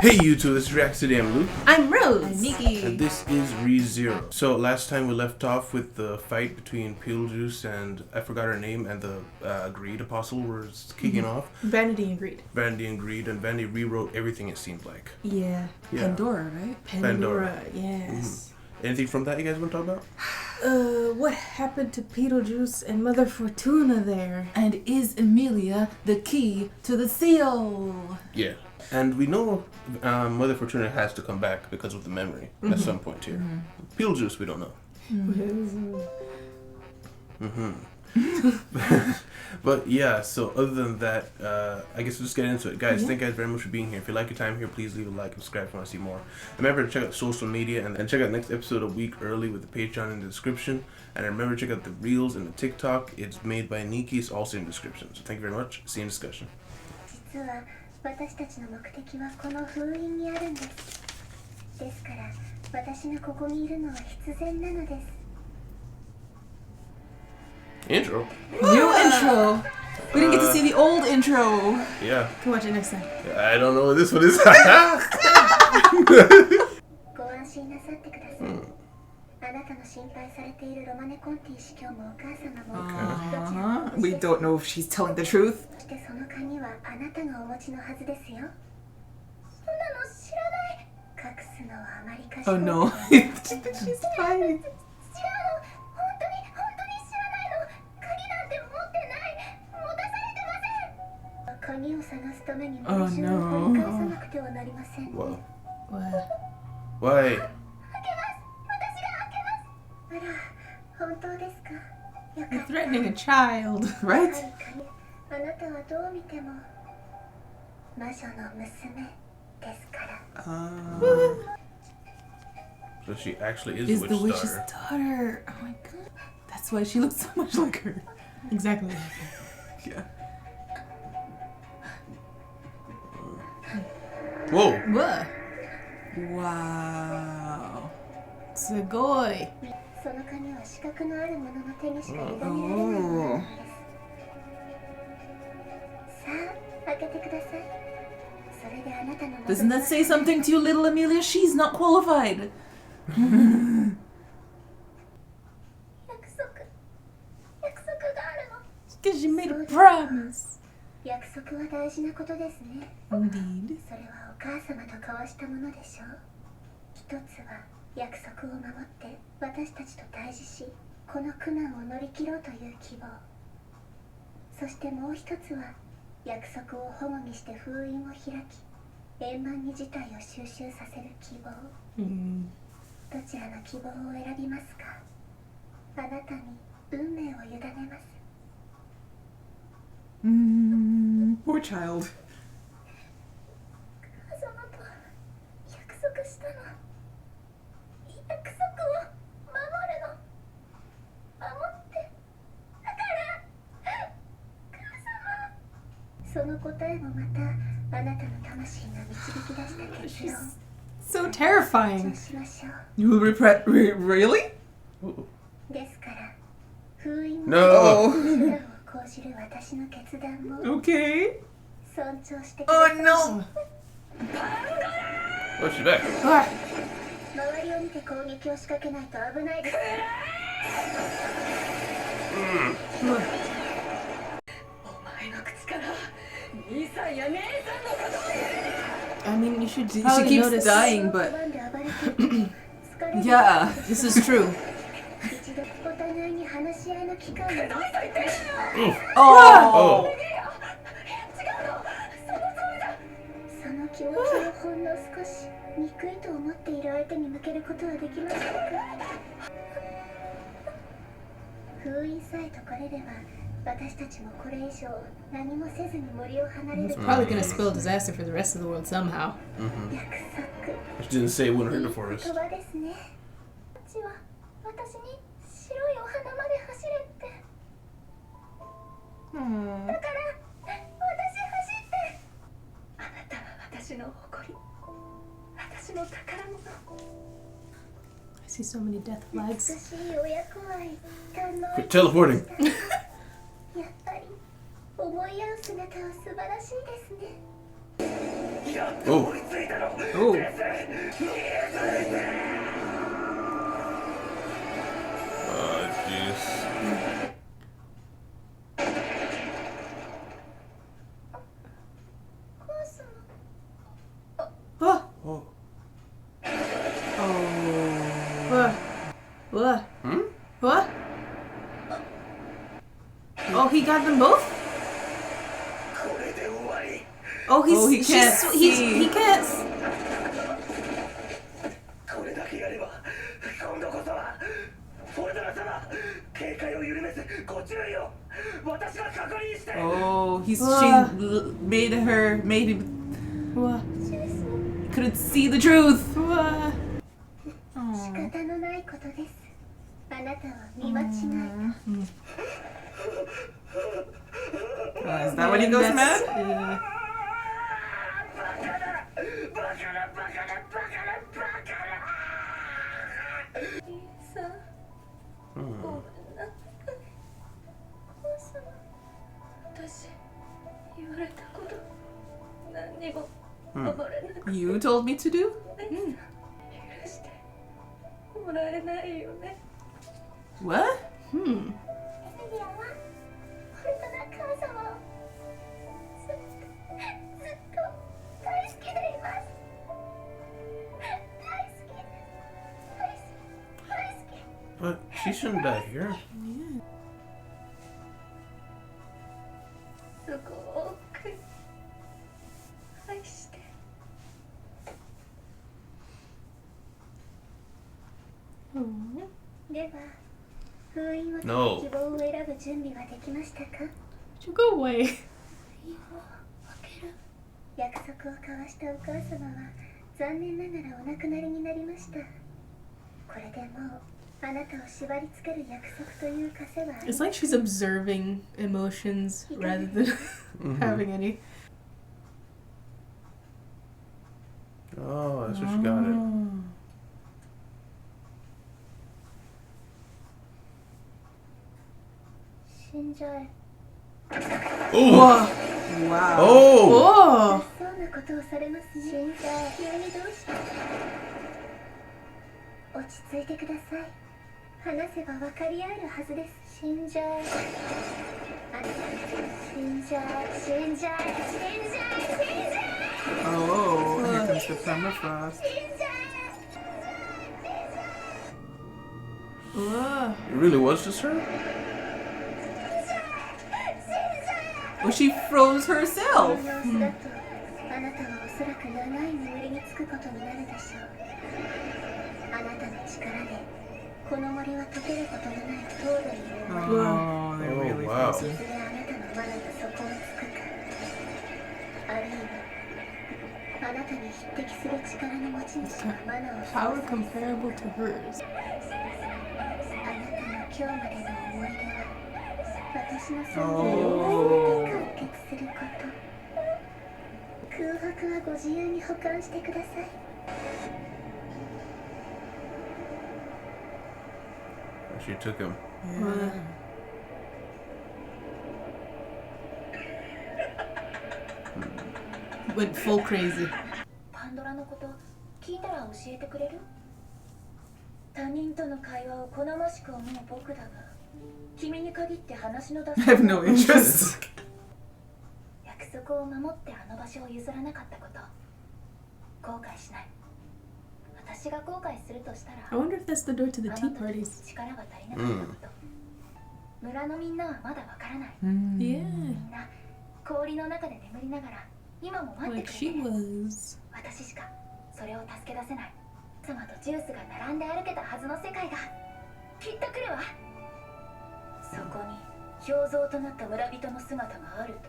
Hey YouTube, this is React City. I'm Luke. I'm Rose. I'm Nikki. And this is ReZero. So last time we left off with the fight between Beetlejuice and I forgot her name, and the Greed Apostle was kicking off. Vanity and Greed. Vanity and Greed, and Vanity rewrote everything, it seemed like. Yeah. Pandora, right? Pandora, yes. Anything from that you guys want to talk about? What happened to Beetlejuice and Mother Fortuna there? And is Emilia the key to the seal? Yeah. And we know Mother Fortuna has to come back because of the memory at some point here. Beetlejuice, we don't know. But yeah, so other than that, I guess we'll just get into it. Guys, thank you guys very much for being here. If you like your time here, please leave a like and subscribe if you want to see more. Remember to check out social media and check out next episode a week early with the Patreon in the description. And remember to check out the Reels and the TikTok. It's made by Nikki. It's also in the description. So thank you very much. See you in discussion. 私たちの目的はこの封印にあるんです。ですから私がここにいるのは必然なのです。 Intro? New intro! We didn't get to see the old intro. Yeah. Can watch it next time. I don't know what this one is. ご安心なさってください。あなたの心配されているロマネコンティ司教もお母様もどちらも We don't know if she's telling the truth. そしてその鍵はあなたがお持ちのはずですよ。そんなの知らない。隠すのはあまり賢い。 Oh no. She's fine. 違うの。本当に知らないの。鍵なんて持ってない。持たされてません。鍵を探すために文章を掘り返さなくてはなりません。 Well, What? why? 開けます。私が開けます。あら、本当ですか。よか You're った。 threatening a child. Right? あなたはどう見ても魔女の娘ですから。 So she actually is, Is the the witch's witch's daughter. daughter. Oh my god. That's why she looks so much like her. Exactly. Yeah. Whoa! What? Wow. Sugoi. その鍵は資格のある者の手にしか委ねられないものなのです。さあ、開けてください。それであなたの Doesn't that say something to you, little Emilia? She's not qualified. 約束があるの。 Because she made a promise. 約束は大事なことですね。 Indeed. それはお母様と交わしたものでしょう。一つは約束を守って私たちと対峙し、この苦難を乗り切ろうという希望。そしてもう一つは約束を保護にして封印を開き、円満に事態を収集させる希望。どちらの希望を選びますか。あなたに運命を委ねます。 Poor child. 母様と約束したの。約束を守るの。守って。だから母様。その答えもまたあなたの魂が導き出した結論。 So terrifying. しましょう。 You will regret. Really? ですから封印 No! を講じる私の決断も Okay. 尊重してください。 Oh no. Oh, she's back. 周りを見て攻撃を仕掛けないと危ないです。お前の口から兄さんや姉さんのことを言う。 I mean, you should She probably keeps notice. dying, but 拒んで暴れていて疲れて yeah, this is true. 一度お互いに話し合いの機会を Oh. その気持ちをほんの少し憎いと思っている相手に向けることはできませんか。封印さえ解かれれば私たちもこれ以上何もせずに森を離れる It's probably gonna spell disaster for the rest of the world somehow. 約束 She didn't say it wouldn't hurt the 言 forest. 葉ですね。こっちは私に白いお花まで走れって。だから私走って。あなたは私の誇り。私の宝物。 I see so many death 美 flags. しい親子愛。堪能 Quit teleporting. やっぱり思い合う姿は素晴らしいですね。Oh. Oh. Oh, jeez. Oh, Oh. what? What? Hmm? What? Oh, he got them both? Oh, Oh, he can't see. he can't. S- これだけやれば今度こそはフォルドラ様警戒を緩めずご注意を私が確認して Oh, she made him What? couldn't see the truth. What? 仕方のないことです。あなたは見間違い。 Is that when he goes That's- mad? yeah. バカなバカなバカなバカなさあ、 Hmm. ごめんな。お母様、私言われたこと何にも守れなくて、 You told me to do? 許してもらえないよね。 What? Hmm. エリアは本当の母様をずっと大好きでいます。大好き大好き。 But she shouldn't die here. すごく愛して。では、封印を解く No. 希望を選ぶ準備はできましたか？ You go away. 封印を開ける。約束を交わしたお母様は残念ながらお亡くなりになりました。これでもうあなたを縛り付ける約束という枷はあり It's like she's observing emotions rather than having any. Oh, that's what she got it. Oh! Wow. Oh! そうなことをされますね。死んじゃえ。急にどうして？落ち着いてください。話せば分かり合えるはずです。死んじゃえ。死んじゃえ。死んじゃえ。死んじゃえ。死んじゃえ。 Oh, here comes the permafrost. 死んじゃえ。 Ugh. It really was just her? Oh, she froze herself. この様子だと、あなたはおそらく長い眠りにつくことになるでしょう。あなたの力で、この森は溶けることのない糖度に覆われ、 Oh, they really Oh, wow. froze い her. ずれあなたの罠が底をつくか、あるいは、あなたに匹敵する力の持ち主が罠を Power comparable to hers. あなたの今日までの思い出は、私の存在おをー完結すること。空白はご自由に保管してください。 She took him. Went full crazy. パンドラのこと聞いたら教えてくれる？他人との会話を好ましく思う僕だが、君に限って話の出 I have no interest. 約束を守ってあの場所を譲らなかったこと、後悔しない。私が後悔するとしたら、 I wonder if that's the door to the あ tea の時 parties. 力が足りなかったこと。村のみんなはまだわからない。 Mm. Yeah. みんな氷の中で眠りながら今も待って Like くれ she てる。 was. 私しかそれを助け出せない。様とジュースが並んで歩けたはずの世界がきっと来るわ。そこに氷像となった村人の姿があると、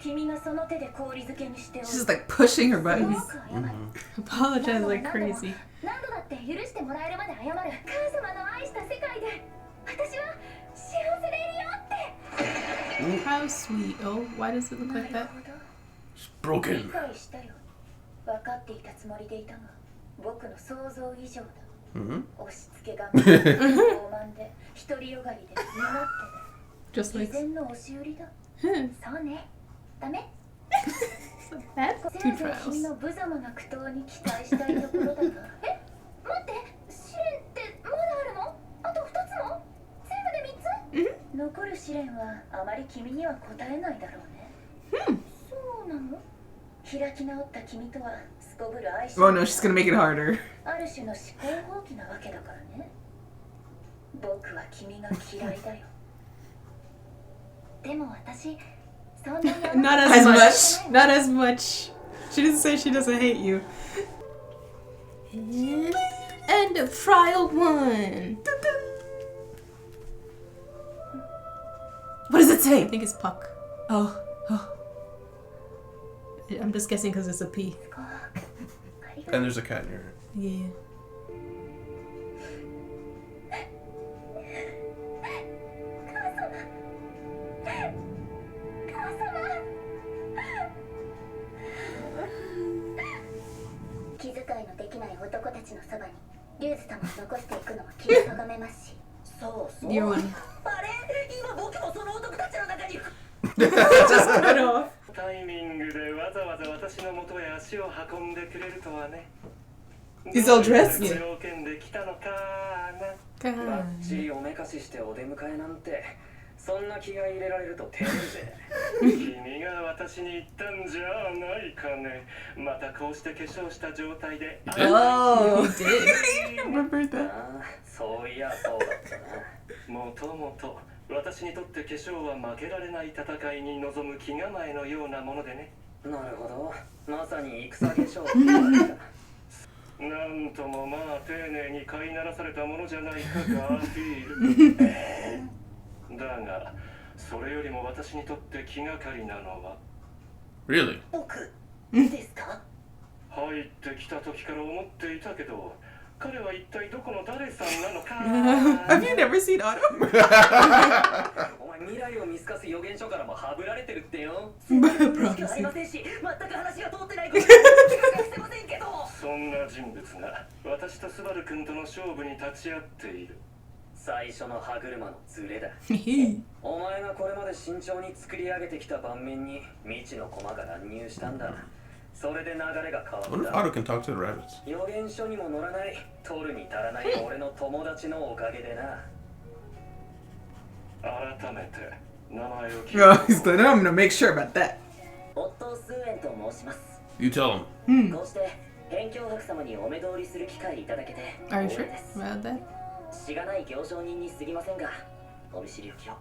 君がその手で氷漬けにしてお She's る。 just like pushing her すご buttons. く謝る。 Apologize like crazy. 何度だって許してもらえるまで謝る。母様の愛した世界で私は幸せでいるよって。 How sweet. Oh, why does it look な like る that? ほど。 It's 理 broken. 解したよ。分かっていたつもりでいたが、僕の想像以上だ。 Mm-hmm. 押し付けがましい傲慢で独りよがりで身勝 Just 手で like. 偽善の押し売りだ。そうね。ダメ？ So that's せ two いぜい君 trials. の無様な苦闘に期待したいところだが。え、待って、試練ってまだあるの？あと2つも？全部で3つ？残る試練はあまり君には答えないだろうね。そうなの？開き直った君とはすこぶる相性 Oh no, she's gonna make it harder. ある種の思考放棄なわけだからね。僕は君が嫌いだよ。でも私、そんなに Not as much. Not as much. She didn't say she doesn't hate you. And end of trial 1. What does it say? I think it's Puck. Oh. I'm just guessing because it's a P. And there's a cat in your Yeah. Your one. あれ今僕もその男たちの中に Just cut off. タイミングでわざわざ私の元へ足を運んでくれるとはね。 He's all dressed? どういう条件で来たのかな。バッチリおめかししてお出迎えなんてそんな気が入れられると照れるぜ。君が私に言ったんじゃないかね。またこうして化粧した状態で Oh, He did. I remember that. ああそういやそうだったな。もともと私にとって化粧は負けられない戦いに臨む気構えのようなものでね。なるほど、まさに戦化粧なんともまあ丁寧に飼いならされたものじゃないかガーフィール。だがそれよりも私にとって気がかりなのは Really? 僕ですか？入ってきた時から思っていたけど彼は一体どこの誰さんなのか。 Have you never seen Autumn? お前未来を見透かす予言書からもはぶられてるってよ。 Prophecy. ありませんし全く話が通ってないことはしてませんけど。そんな人物が私とスバル君との勝負に立ち会っている。最初の歯車のズレだ。お前がこれまで慎重に作り上げてきた盤面に未知の駒が乱入したんだ。それで流れが変 I wonder if わ Otto った can talk to the rabbits. 予言書にも載らない取るに足らない俺の友達のおかげでな。改めて名前を聞 Oh, he's like, I'm gonna make sure about that. オットー・スーエンと申します。 You tell him. こうして辺境博様にお目通りする機会いただけて Are you 光 sure 栄です。 about that? しがない行商人に過ぎませんがお見知りおきを。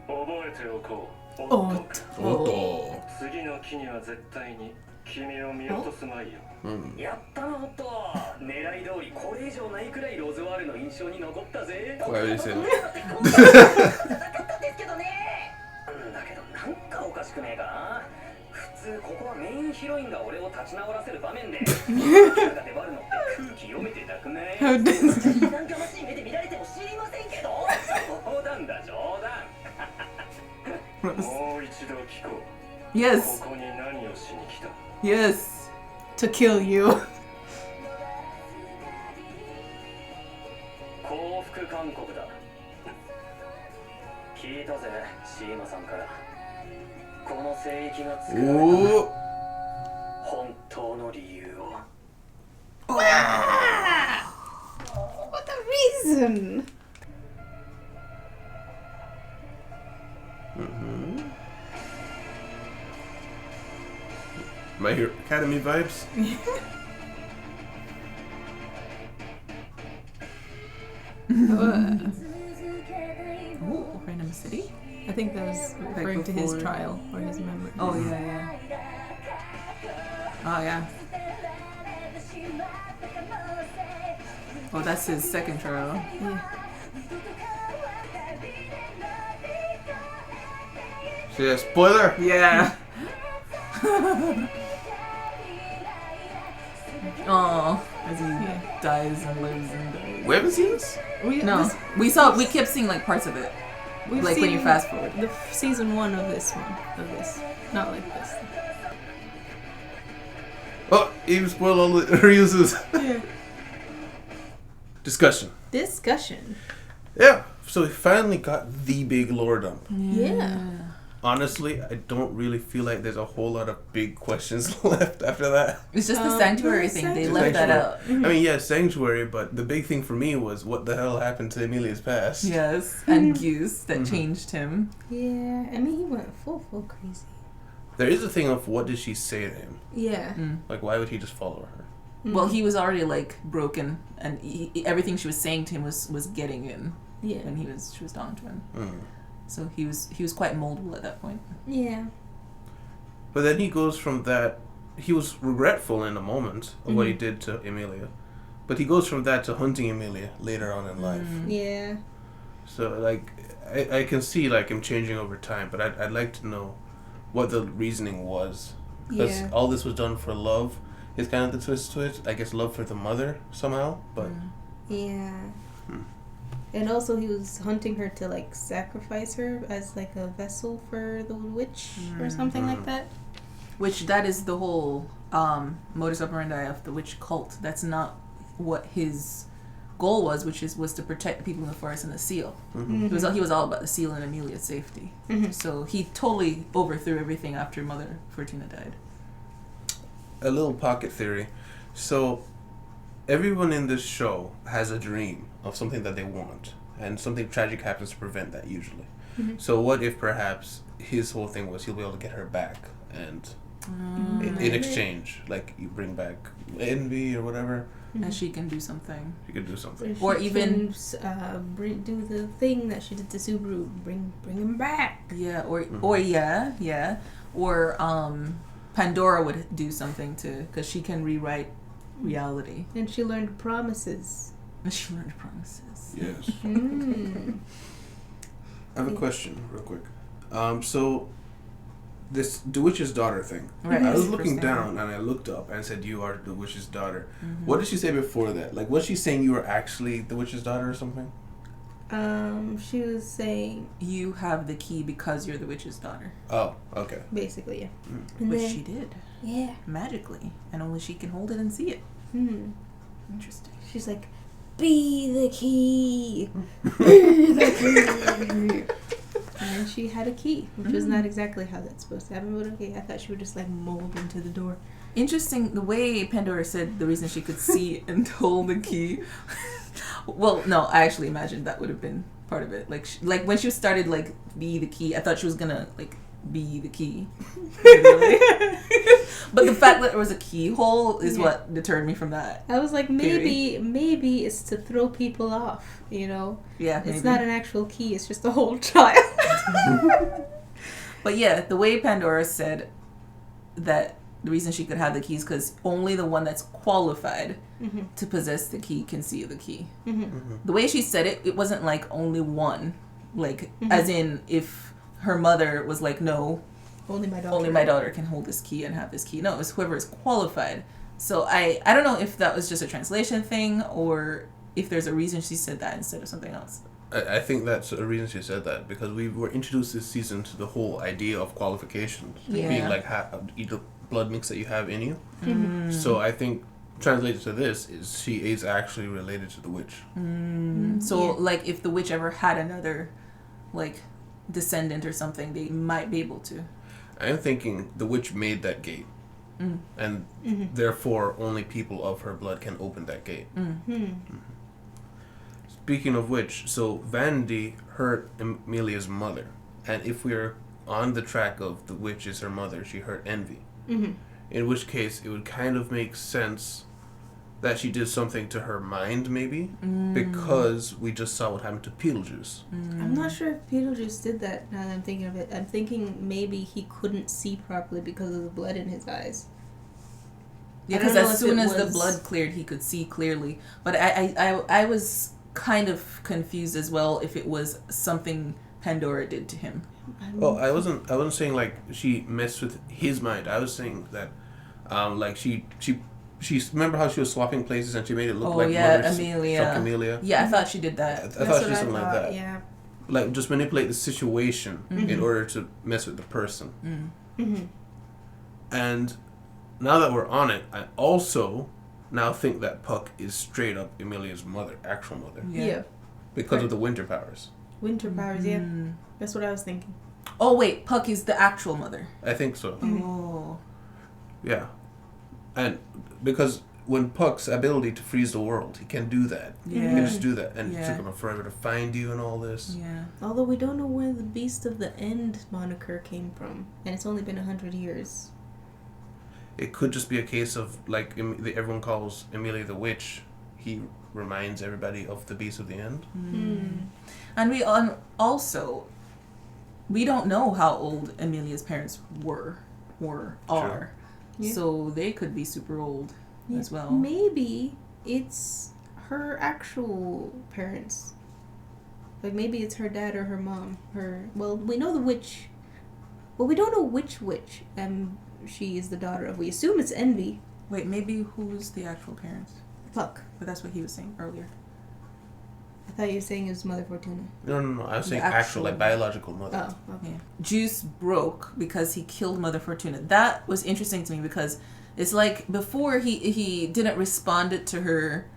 覚えておこう。おっと。 Otto. 次の木には絶対に君を見落とすまいよ。 やったなホット。狙い通りこれ以上ないくらいロズワールの印象に残ったぜ。 Why would you say that? 戦ったんですけどね。だけどなんかおかしくねえか。普通ここはメインヒロインが俺を立ち直らせる場面でキャラが粘るのって空気読めてなくない？ How does なんかましい目で見られても知りませんけど。冗談だ冗談。もう一度聞こう。 Yes. ここに何をしに来た？ Yes. to kill you? 降伏勧告だ。聞いたぜ、シーマさんから。この聖域が作られた Ooh. 本当の理由を。 What the reason? My Hero Academy vibes. Oh, random city? I think that was referring to his before. trial or his memory. Oh, yeah. Oh, yeah. Oh, that's his second trial. Yeah. So yeah, spoiler. Yeah. Oh, as he dies and lives and dies. We haven't seen this. No, we kept seeing like parts of it. We've Like when you seen fast forward. the season 1 of this one. Of this. Not like this. Oh, even spoiled all the reuses. Yeah. Discussion. Discussion. Yeah. So we finally got the big lore dump. Yeah. honestly, I don't really feel like there's a whole lot of big questions left after that. It's just the sanctuary thing. They left that out. I mean, yeah, sanctuary, but the big thing for me was what the hell happened to Emilia's past. Yes, and Goose that changed him. Yeah, I mean, he went full crazy. There is a thing of what did she say to him? Yeah. Like, why would he just follow her? Well, he was already like broken, and everything she was saying to him was getting in. Yeah. And she was talking to him. So he was quite moldable at that point. Yeah. But then he goes from that. He was regretful in the moment of what he did to Emilia, but he goes from that to hunting Emilia later on in life. Yeah. So like, I can see like him changing over time, but I'd like to know what the reasoning was, because all this was done for love. Is kind of the twist to it. I guess love for the mother somehow, but yeah. And also he was hunting her to like sacrifice her as like a vessel for the witch or something like that. Which that is the whole modus operandi of the witch cult. That's not what his goal was, which was to protect the people in the forest and the seal. He was all about the seal and Emilia's safety. So he totally overthrew everything after Mother Fortuna died. a little pocket theory. So everyone in this show has a dream of something that they want, and something tragic happens to prevent that usually. So what if perhaps his whole thing was he'll be able to get her back, and in exchange, like you bring back envy or whatever, and she can do something. you could do something. Or even do the thing that she did to Subaru, bring him back. Yeah, or Pandora would do something too, because she can rewrite reality. And she learned promises. She learned promises. Yes. I have a question, real quick. So, this the witch's daughter thing. Right. I was looking down and I looked up and said, "You are the witch's daughter." What did she say before that? Like, was she saying you were actually the witch's daughter or something? She was saying You have the key because you're the witch's daughter. Oh, okay. basically, yeah. Which then, she did. Yeah. Magically. And only she can hold it and see it. Interesting. She's like, be the key. Be the key. And then she had a key, which was not exactly how that's supposed to happen, but okay, I thought she would just like mold into the door. Interesting, the way Pandora said the reason she could see and hold the key. Well, no, I actually imagined that would have been part of it. Like, like when she started like be the key, I thought she was gonna like be the key. But the fact that there was a keyhole is what deterred me from that. I was like, maybe it's to throw people off, you know? Yeah, It's not an actual key, it's just a whole child. But yeah, the way Pandora said that the reason she could have the key is because only the one that's qualified to possess the key can see the key. The way she said it, it wasn't like only one. Like, as in, if her mother was like, no, only my daughter can hold this key and have this key. No, it's whoever is qualified. So I don't know if that was just a translation thing or if there's a reason she said that instead of something else. I think that's a reason she said that, because we were introduced this season to the whole idea of qualifications being like either blood mix that you have in you. So I think translated to this is she is actually related to the witch. So like if the witch ever had another like descendant or something, they might be able to. I'm thinking the witch made that gate, and therefore only people of her blood can open that gate. Speaking of which, so Vandy hurt Emilia's mother, and if we're on the track of the witch is her mother, she hurt Envy. In which case, it would kind of make sense that she did something to her mind, maybe, because we just saw what happened to Beetlejuice. I'm not sure if Beetlejuice did that now that I'm thinking of it. I'm thinking maybe he couldn't see properly because of the blood in his eyes. Yeah, because as soon as the blood cleared, he could see clearly. But I was kind of confused as well if it was something Pandora did to him. Well, I wasn't saying like she messed with his mind. I was saying that, like she remember how she was swapping places and she made it look like Amelia. Yeah, I thought she did that. I thought she did something like that. Yeah. Like just manipulate the situation in order to mess with the person. And now that we're on it, I also now think that Puck is straight up Emilia's mother, actual mother. Yeah. Because of the winter powers. Winter powers, yeah. That's what I was thinking. Oh wait, Puck is the actual mother. I think so. Oh. Yeah. And because when Puck's ability to freeze the world, he can do that. Yeah. He can just do that. And it Yeah. took him forever to find you and all this. Yeah. Although we don't know where the Beast of the End moniker came from, and it's only been 100 years. It could just be a case of, like, everyone calls Emilia the Witch. He reminds everybody of the Beast of the End. And we also, we don't know how old Emilia's parents are. Yeah. So they could be super old as well. Maybe it's her actual parents. Like, maybe it's her dad or her mom. Well, we know the witch. Well, we don't know which witch she is the daughter of. We assume it's Envy. Wait, maybe who's the actual parents? Puck. But that's what he was saying earlier. I thought you were saying it was Mother Fortuna. No. I was saying The actual, like, biological mother. Oh, okay. Yeah. Juice broke because he killed Mother Fortuna. That was interesting to me because it's like before he didn't respond to her,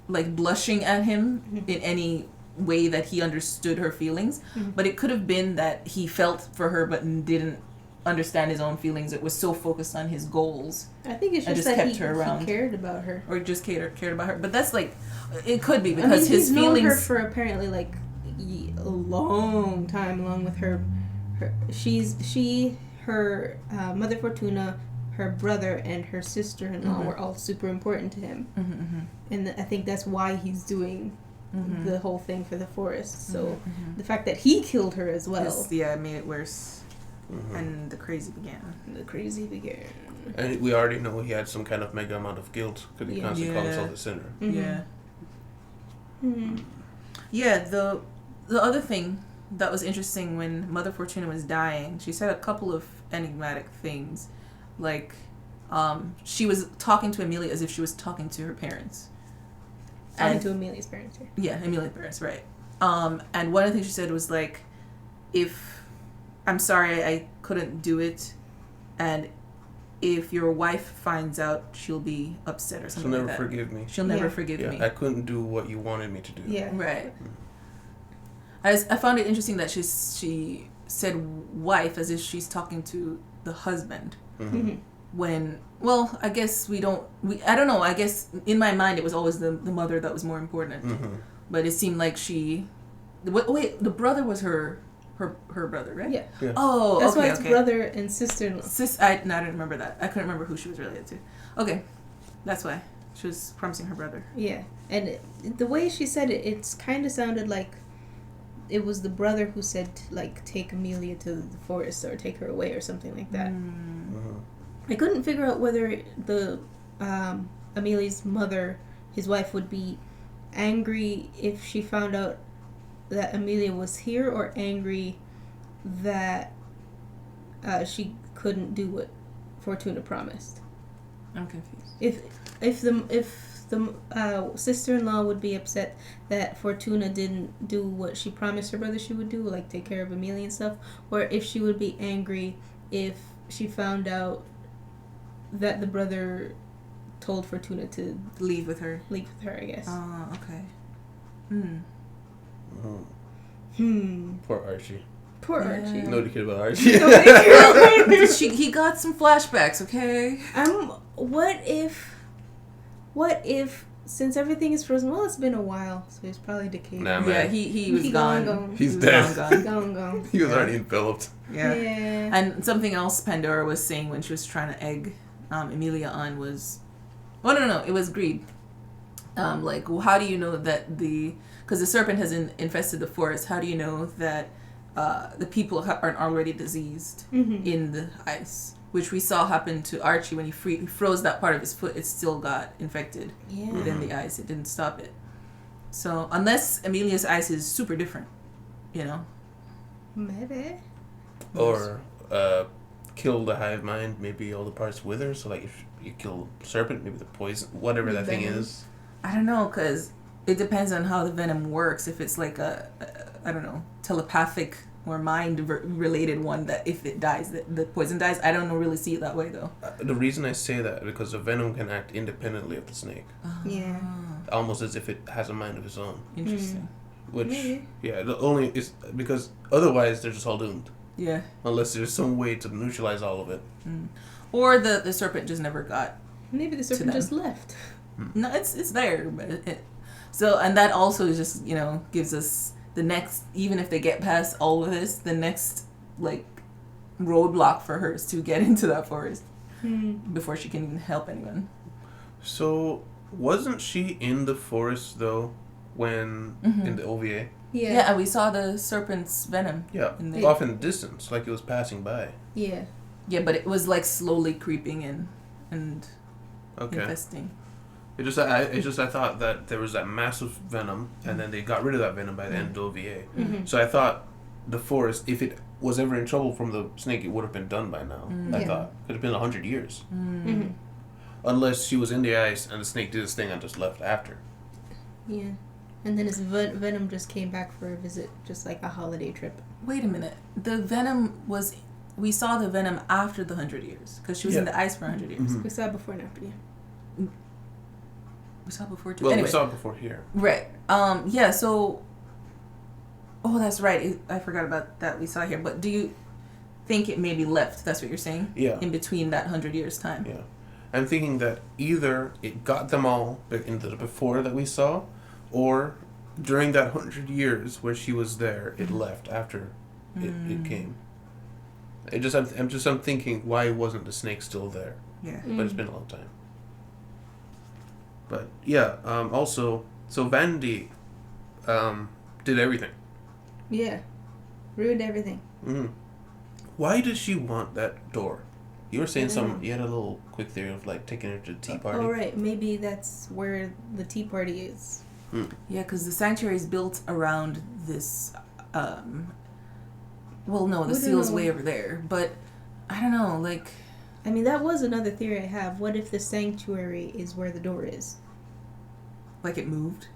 like, blushing at him in any way that he understood her feelings. But it could have been that he felt for her but didn't understand his own feelings. It was so focused on his goals. I think it's And just just that kept her around. he cared about her. Or just cared about her. But that's like, it could be I because mean, his he's known feelings... her for apparently like a long time, along with her Mother Fortuna, her brother, and her sister-in-law were all super important to him. And I think that's why he's doing the whole thing for the forest. So the fact that he killed her as well. made it worse. And the crazy began. The crazy began. And we already know he had some kind of mega amount of guilt because he constantly called himself the sinner. Yeah. Yeah, the other thing that was interesting when Mother Fortuna was dying, she said a couple of enigmatic things. Like, she was talking to Emilia as if she was talking to her parents. Talking to Emilia's parents here. Yeah, Emilia's parents, right. And one of the things she said was like, I'm sorry I couldn't do it, and if your wife finds out, she'll be upset or something She'll like never that. forgive me. She'll never forgive me. I couldn't do what you wanted me to do. Yeah. Right. I found it interesting that she said wife as if she's talking to the husband. When, well, I guess I don't know, I guess in my mind it was always the mother that was more important. But it seemed like wait, the brother was her brother, right? Yeah. Oh, That's okay, why it's brother and sister-in-law. I didn't remember that. I couldn't remember who she was related to. Okay, that's why. She was promising her brother. Yeah. And the way she said it, it's kind of sounded like it was the brother who said, like, take Emilia to the forest or take her away or something like that. I couldn't figure out whether the Emilia's mother, his wife, would be angry if she found out that Emilia was here, or angry that she couldn't do what Fortuna promised. I'm confused. If the sister-in-law would be upset that Fortuna didn't do what she promised her brother she would do, like take care of Emilia and stuff, or if she would be angry if she found out that the brother told Fortuna to leave with her, I guess. Oh, okay. Poor Archie. Poor Archie. Nobody cared about Archie. He got some flashbacks, okay? What if since everything is frozen, well, it's been a while, so he's probably decayed. Nah, man. Yeah, he was gone. He's He was dead. Gone. He was already enveloped. Yeah. Yeah. And something else Pandora was saying when she was trying to egg Emilia on was... Oh, no, it was greed. Like, well, how do you know that because the serpent has infested the forest, how do you know that the people aren't already diseased in the ice? Which we saw happen to Archie when he froze that part of his foot. It still got infected within the ice. It didn't stop it. So, unless Emilia's ice is super different, you know? Maybe. Or kill the hive mind, maybe all the parts wither. So, like, if you kill serpent, maybe the poison, whatever that thing is. I don't know, because it depends on how the venom works. If it's like I don't know, telepathic or mind-related one, that if it dies, the poison dies. I don't really see it that way, though. The reason I say that, because the venom can act independently of the snake. Yeah. Almost as if it has a mind of its own. Interesting. Which, Maybe. yeah, the only is because otherwise they're just all doomed. Yeah. Unless there's some way to neutralize all of it. Or the serpent just never got. Maybe the serpent just left. No, it's there, but and that also just gives us the next, even if they get past all of this, the next like roadblock for her is to get into that forest before she can even help anyone. So wasn't she in the forest though when in the OVA? Yeah, and we saw the serpent's venom. Yeah, off in the distance, like it was passing by. Yeah. Yeah, but it was like slowly creeping in and infesting. It's just I thought that there was that massive venom, and then they got rid of that venom by the end of the OVA. So I thought the forest, if it was ever in trouble from the snake, it would have been done by now. I thought it could have been 100 years, unless she was in the ice and the snake did its thing and just left after. Yeah, and then his venom just came back for a visit, just like a holiday trip. Wait a minute, the venom was. We saw the venom after the 100 years because she was in the ice for 100 years. We saw it before and after. Yeah. We saw it before too. Well, anyway. we saw it before here. Right. Yeah. So. Oh, that's right. I forgot about that. We saw here. But do you think it maybe left? That's what you're saying. Yeah. In between that 100 years time. Yeah, I'm thinking that either it got them all in the before that we saw, or during that 100 years where she was there, it left after it came. I'm thinking, why wasn't the snake still there? Yeah. But it's been a long time. But yeah, also, so Vandy did everything. Yeah. Ruined everything. Why does she want that door? You were saying you had a little quick theory of like taking her to the tea party. Oh, right. Maybe that's where the tea party is. Yeah, because the sanctuary is built around this. Well, no, the seal's way over there, but I don't know, like... I mean, that was another theory I have. What if the sanctuary is where the door is? Like it moved?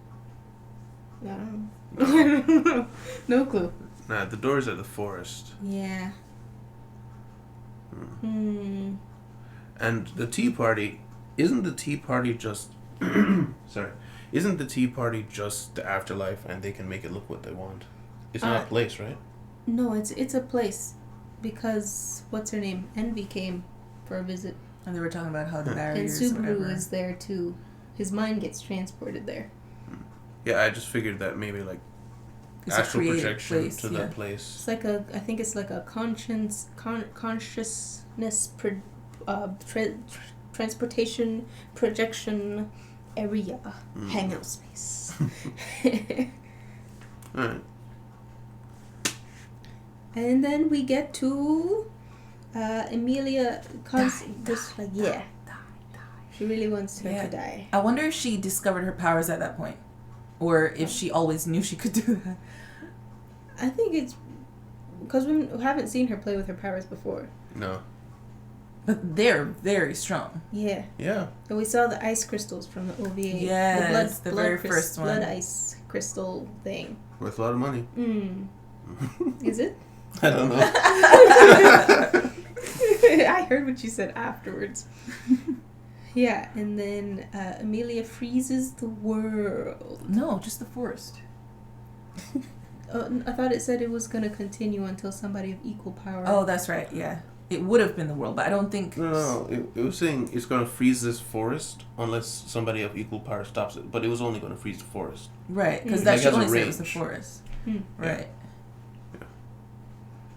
I don't know. No clue. Nah, the door's at the forest. Yeah. And the tea party, isn't the tea party just... Isn't the tea party just the afterlife and they can make it look what they want? It's not a place, right? No, it's a place, because what's her name? Envy came for a visit, and they were talking about how the and barriers. Subaru is there too. His mind gets transported there. Yeah, I just figured that maybe like it's astral projection to that place. It's like I think it's like a consciousness transportation projection area, hangout space. Alright. And then we get to Emilia. Just like she really wants her to die. I wonder if she discovered her powers at that point, or if she always knew she could do that. I think it's because we haven't seen her play with her powers before. No. But they're very strong. Yeah. Yeah. And we saw the ice crystals from the OVA. Yes, the very first one. Blood ice crystal thing. Worth a lot of money. Is it? I don't know. I heard what you said afterwards. Yeah, and then Emilia freezes the world. No, just the forest. I thought it said it was going to continue until somebody of equal power. Oh, that's right, yeah. It would have been the world, but I don't think... No. It was saying it's going to freeze this forest unless somebody of equal power stops it. But it was only going to freeze the forest. Right, because that Like, should has a only say it was the range. forest. Right.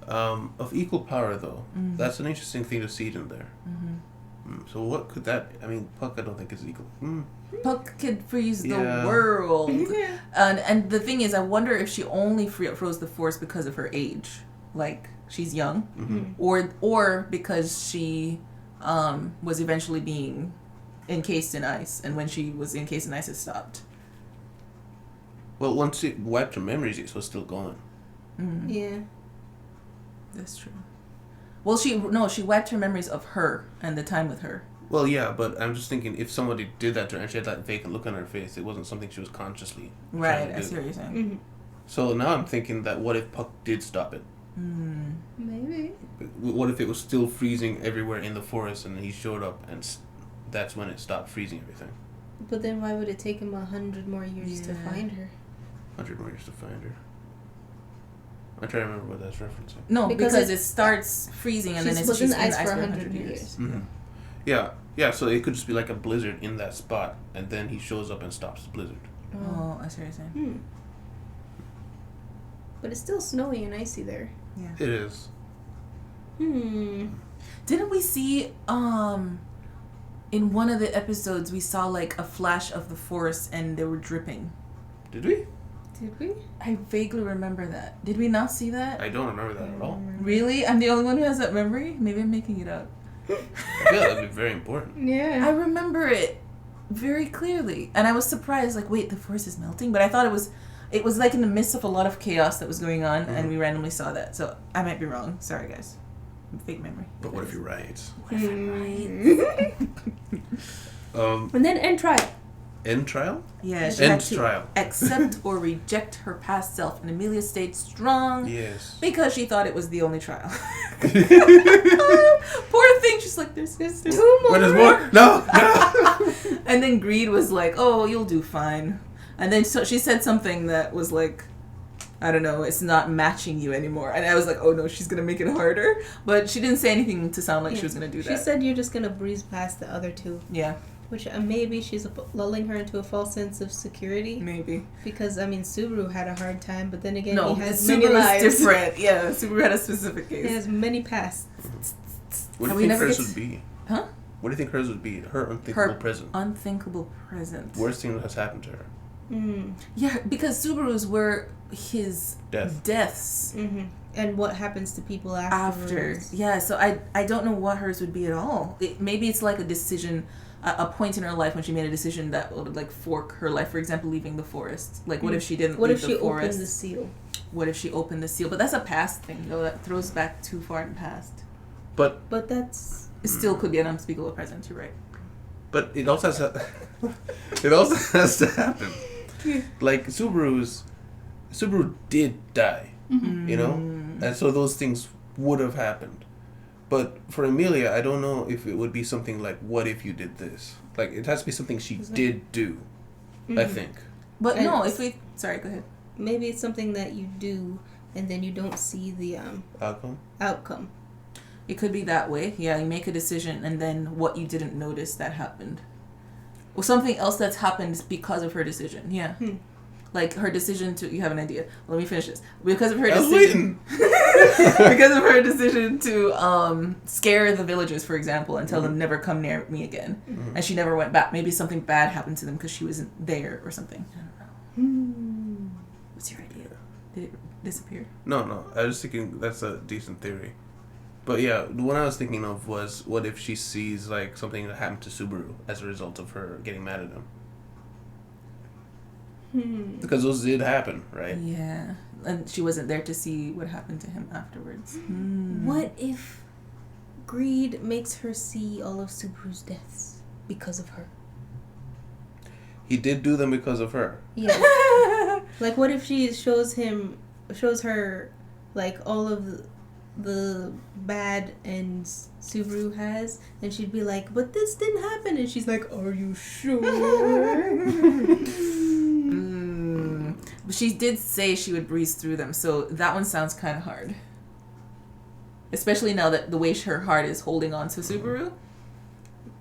Of equal power, though, that's an interesting thing to see it in there. So what could that... I mean, Puck I don't think is equal. Puck could freeze the Yeah. world. Yeah. And the thing is, I wonder if she only froze the forest because of her age. Like, she's young. Or because she was eventually being encased in ice. And when she was encased in ice, it stopped. Well, once it wiped her memories, it was still gone. Yeah. That's true. Well, she wiped her memories of her and the time with her. Well, yeah, but I'm just thinking if somebody did that to her and she had that vacant look on her face, it wasn't something she was consciously Right, trying I to see do. what you're saying. So now I'm thinking that what if Puck did stop it? Maybe. What if it was still freezing everywhere in the forest and he showed up and that's when it stopped freezing everything? But then why would it take him 100 more years to find her? 100 more years to find her. I'm trying to remember what that's referencing. No, Because because it starts freezing and then She's in she's the ice for 100 years. Mm-hmm. Yeah, so it could just be like a blizzard in that spot, and then he shows up and stops the blizzard. Oh, I see what you're saying. But it's still snowy and icy there. Yeah. It is. Didn't we see in one of the episodes we saw like a flash of the forest and they were dripping? Did we? Did we? I vaguely remember that. Did we not see that? I don't remember that at all. Really? I'm the only one who has that memory? Maybe I'm making it up. I feel that'd be very important. Yeah. I remember it very clearly. And I was surprised, like, wait, the forest is melting? But I thought it was like in the midst of a lot of chaos that was going on, and we randomly saw that. So I might be wrong. Sorry, guys. Fake memory. But what if you're right? What if I'm right? And then end trial. End trial? Yeah, she End had to trial. accept or reject her past self, and Amelia stayed strong Yes. because she thought it was the only trial. Poor thing, she's like, there's Two more. What is more? No! And then Greed was like, oh, you'll do fine. And then so she said something that was like, I don't know, it's not matching you anymore. And I was like, oh no, she's going to make it harder. But she didn't say anything to sound like she was going to do that. She said you're just going to breeze past the other two. Yeah. Which maybe she's lulling her into a false sense of security. Maybe. Because, I mean, Subaru had a hard time, but then again, No, he has many Subaru's lives. different. Yeah, Subaru had a specific case. He has many pasts. What And do we you think never hers get would be? Huh? What do you think hers would be? Her unthinkable present. Unthinkable present. Worst thing that has happened to her. Yeah, because Subaru's were his deaths. And what happens to people After. afterwards. Yeah, so I don't know what hers would be at all. Maybe it's like a decision, a point in her life when she made a decision that would like fork her life. For example, leaving the forest. Like, what if she didn't What leave if she the forest? opened the seal? What if she opened the seal? But that's a past thing, though. That throws back too far in the past. But that's... It still could be an unspeakable present, you're right. But it also has to, it also has to happen. Like Subaru did die, you know, and so those things would have happened. But for Amelia, I don't know if it would be something like, what if you did this? Like, it has to be something she did do, I think. But And no, if we... Sorry, go ahead. Maybe it's something that you do and then you don't see the outcome. It could be that way. Yeah, you make a decision and then what you didn't notice that happened. Or something else that's happened because of her decision. Yeah. Like her decision to... You have an idea. Let me finish this. Because of her decision... because of her decision to scare the villagers, for example, and tell them never come near me again. And she never went back. Maybe something bad happened to them because she wasn't there or something. I don't know. What's your idea? Did it disappear? No. I was thinking that's a decent theory. But yeah, the one I was thinking of was, what if she sees like something that happened to Subaru as a result of her getting mad at him? Because those did happen, right? Yeah. And she wasn't there to see what happened to him afterwards. What if Greed makes her see all of Subaru's deaths because of her? He did do them because of her. Yeah. Like, what if she shows her, like, all of the bad ends Subaru has, and she'd be like, but this didn't happen, and she's like, are you sure? But she did say she would breeze through them, so that one sounds kind of hard. Especially now that the way her heart is holding on to Subaru,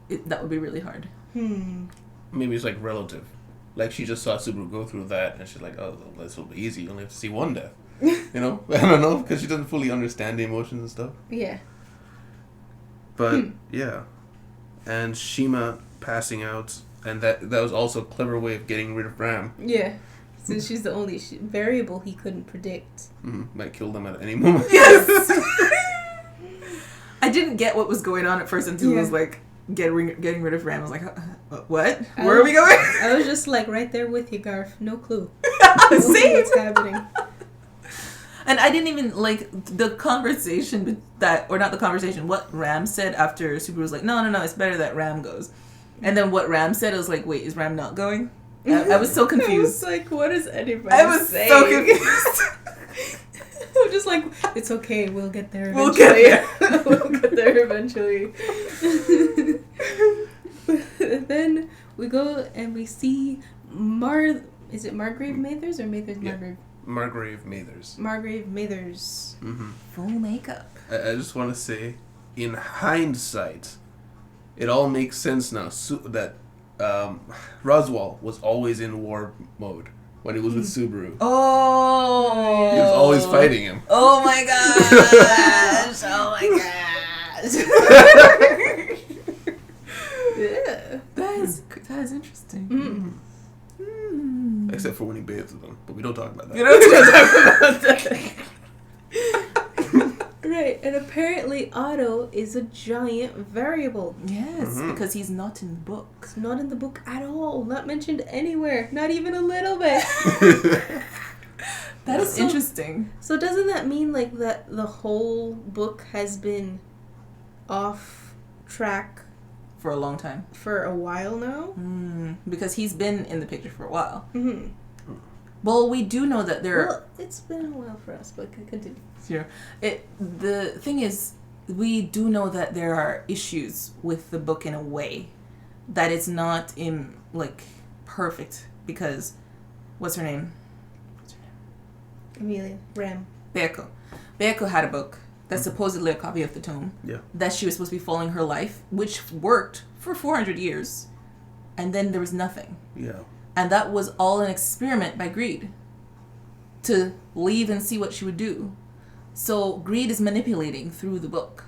that would be really hard. Maybe it's like relative. Like she just saw Subaru go through that, and she's like, oh, this will be easy. You only have to see one death. You know? I don't know, because she doesn't fully understand the emotions and stuff. Yeah. But, yeah. And Shima passing out, and that was also a clever way of getting rid of Ram. Yeah. Since she's the only variable he couldn't predict. Might kill them at any moment. Yes! I didn't get what was going on at first until it was like getting rid of Ram. I was like, what? Where are we going? I was just like right there with you, Garf. No clue. Same. What's happening. And I didn't even like the conversation what Ram said after Subaru was like, no, it's better that Ram goes. And then what Ram said, I was like, wait, is Ram not going? I was so confused. I was like, what is anybody I was saying? so confused. I'm just like, it's okay, we'll get there eventually. We'll get there. We'll get there eventually. Then we go and we see is it Margrave Mathers or Mathers Margrave? Margrave Mathers. Margrave Mathers. Mm-hmm. Full makeup. I just want to say, in hindsight, it all makes sense now that Roswaal was always in war mode when he was with Subaru. Oh. He was always fighting him. Oh my gosh. Oh my gosh. Yeah. That is interesting. Except for when he bathes with them, but we don't talk about that. You don't talk about that. Right, and apparently Otto is a giant variable. Yes, because he's not in the book. It's not in the book at all. Not mentioned anywhere. Not even a little bit. That is interesting. So doesn't that mean like that the whole book has been off track For a long time. for a while now? Because he's been in the picture for a while. Mm-hmm. Well, we do know that there are... Well, it's been a while for us, but continue. Sure. The thing is, we do know that there are issues with the book in a way. That it's not in, like, perfect. Because, what's her name? Amelia. Ram. Beako. Beako had a book that's supposedly a copy of the tome. Yeah. That she was supposed to be following her life, which worked for 400 years. And then there was nothing. Yeah. And that was all an experiment by Greed. To leave and see what she would do. So Greed is manipulating through the book.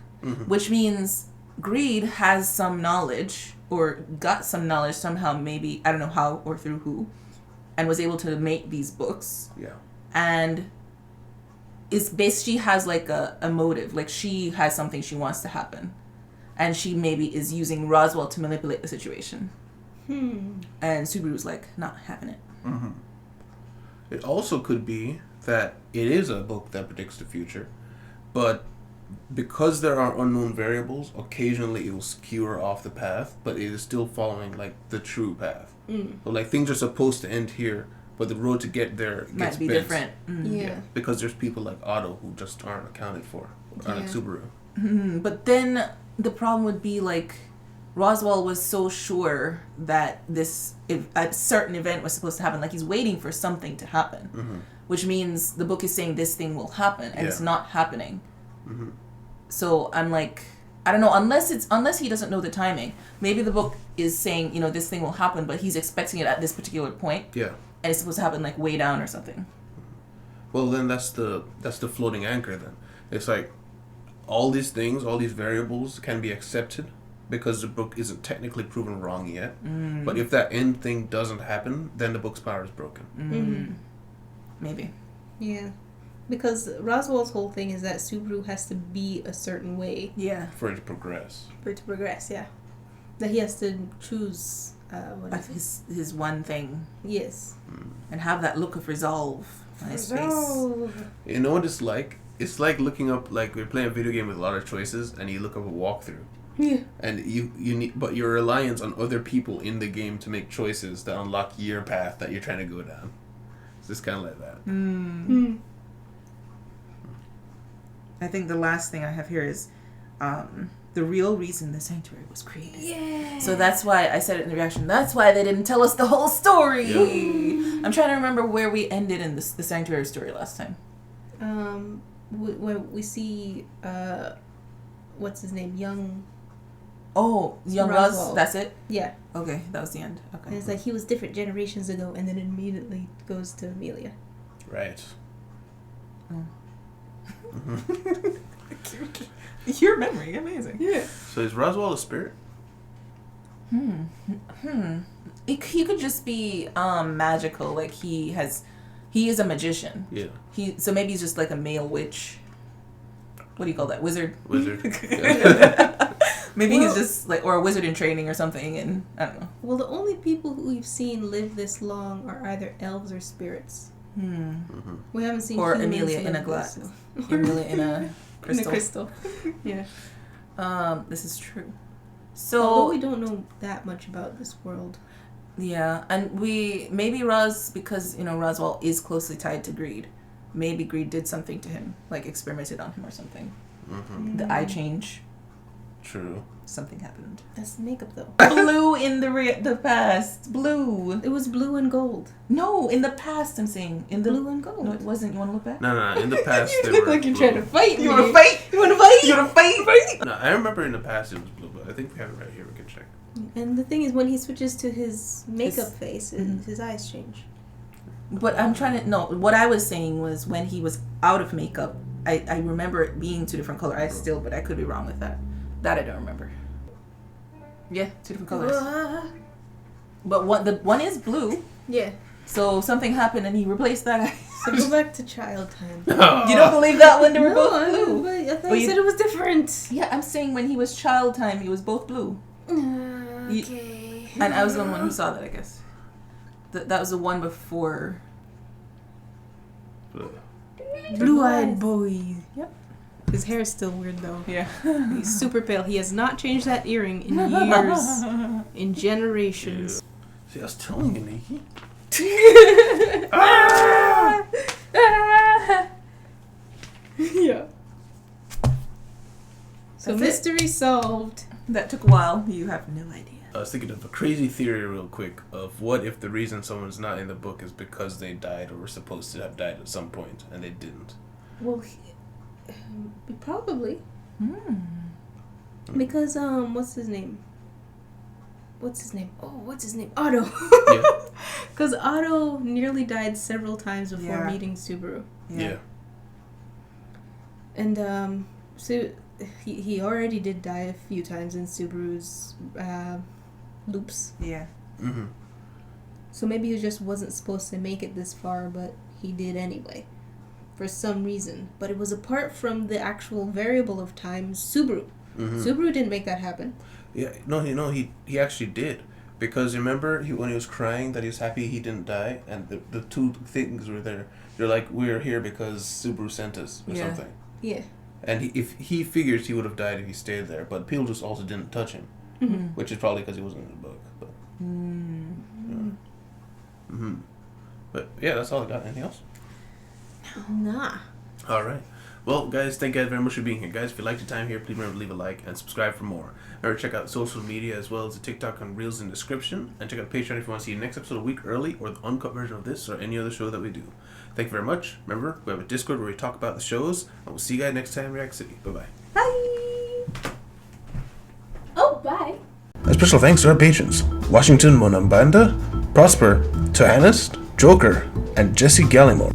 Which means Greed has some knowledge, or got some knowledge somehow, maybe, I don't know how or through who, and was able to make these books. Yeah. And she has like a motive, like she has something she wants to happen, and she maybe is using Roswaal to manipulate the situation. And Subaru's like not having it. It also could be that it is a book that predicts the future, but because there are unknown variables, occasionally it will skewer off the path, but it is still following like the true path. So like things are supposed to end here, but the road to get there gets Might be bent. different. Yeah. Because there's people like Otto who just aren't accounted for, or like Subaru. But then the problem would be like Roswaal was so sure that a certain event was supposed to happen. Like he's waiting for something to happen, which means the book is saying this thing will happen, and it's not happening. So I'm like, I don't know, unless he doesn't know the timing. Maybe the book is saying, this thing will happen, but he's expecting it at this particular point. Yeah. And it's supposed to happen like way down or something. Well, then that's the floating anchor. Then it's like all these things, all these variables can be accepted because the book isn't technically proven wrong yet. But if that end thing doesn't happen, then the book's power is broken. Maybe. Yeah. Because Roswell's whole thing is that Subaru has to be a certain way. Yeah. For it to progress. For it to progress, yeah. That he has to choose His one thing. Yes. And have that look of resolve on his face. You know what it's like? It's like looking up, like we're playing a video game with a lot of choices, and you look up a walkthrough. Yeah. And you need, but you're reliant on other people in the game to make choices that unlock your path that you're trying to go down. It's just kind of like that. I think the last thing I have here is the real reason the sanctuary was created. Yeah. So that's why I said it in the reaction. That's why they didn't tell us the whole story. Yeah. I'm trying to remember where we ended in the sanctuary story last time. When we see what's his name, young. Oh, young Roz. That's it. Yeah. Okay, that was the end. And Okay. it's like he was different generations ago, and then it immediately goes to Amelia. Right. Your memory, amazing. Yeah. So is Roswaal a spirit? He could just be magical. Like he is a magician. Yeah. So maybe he's just like a male witch. What do you call that? Wizard. Wizard. Maybe he's just like, or a wizard in training or something, and I don't know. Well, the only people who we've seen live this long are either elves or spirits. We haven't seen Or humans Amelia in live a glass. this Amelia in a crystal. In a crystal. Yeah. This is true. Although So we don't know that much about this world. yeah, and maybe Roz, because Roswaal is closely tied to Greed. Maybe Greed did something to him, like experimented on him or something. The eye change. True. Something happened. That's makeup though. Blue in the past. Blue. It was blue and gold. No, in the past I'm saying. In the Blue and gold. No, it wasn't. You want to look back? No. In the past, You they look were like you're blue. trying to fight me. You want to fight? You want to fight? You want to fight? No, I remember in the past it was blue, but I think we have it right here. We can check. And the thing is, when he switches to his makeup His- face, his eyes change. But I'm trying to. No, what I was saying was when he was out of makeup, I remember it being two different color eyes still, but I could be wrong with that. That I don't remember. Yeah, two different colors. But the one is blue. Yeah. So something happened and he replaced that eye. So go back to child time. You don't believe that when they were No, both blue? I thought Well, you said it was different. Yeah, I'm saying when he was child time, he was both blue. Okay. And I was the only one who saw that, I guess. That was the one before. Blue-eyed boy. Yep. His hair is still weird though. Yeah. He's super pale. He has not changed that earring in years, in generations. See, I was telling you, Nikki. Yeah. So That's it. mystery solved. That took a while. You have no idea. I was thinking of a crazy theory real quick of what if the reason someone's not in the book is because they died or were supposed to have died at some point and they didn't. Well, probably Hmm. because what's his name? Oh, what's his name? Otto. Yeah. Because Otto nearly died several times before Yeah. meeting Subaru, Yeah. and so he already did die a few times in Subaru's loops. Yeah. Mm-hmm. So maybe he just wasn't supposed to make it this far, but he did anyway, for some reason. But it was apart from the actual variable of time, Subaru. Mm-hmm. Subaru didn't make that happen. Yeah. No, he actually did. Because remember when he was crying that he was happy he didn't die, and the two things were there. They're like, we're here because Subaru sent us or Yeah. something. Yeah. And if he figures he would have died if he stayed there, but people just also didn't touch him, Mm-hmm. which is probably because he wasn't in the book. But but yeah, that's all I got. Anything else? Nah. All right. Well, guys, thank you guys very much for being here. Guys, if you liked your time here, please remember to leave a like and subscribe for more. Remember, check out social media as well as the TikTok and Reels in the description. And check out Patreon if you want to see the next episode a week early or the uncut version of this or any other show that we do. Thank you very much. Remember, we have a Discord where we talk about the shows. And we'll see you guys next time in React City. Bye-bye. Bye. Oh, bye. A special thanks to our patrons, Washington Monambanda, Prosper, Tohanist, Joker, and Jesse Gallimore.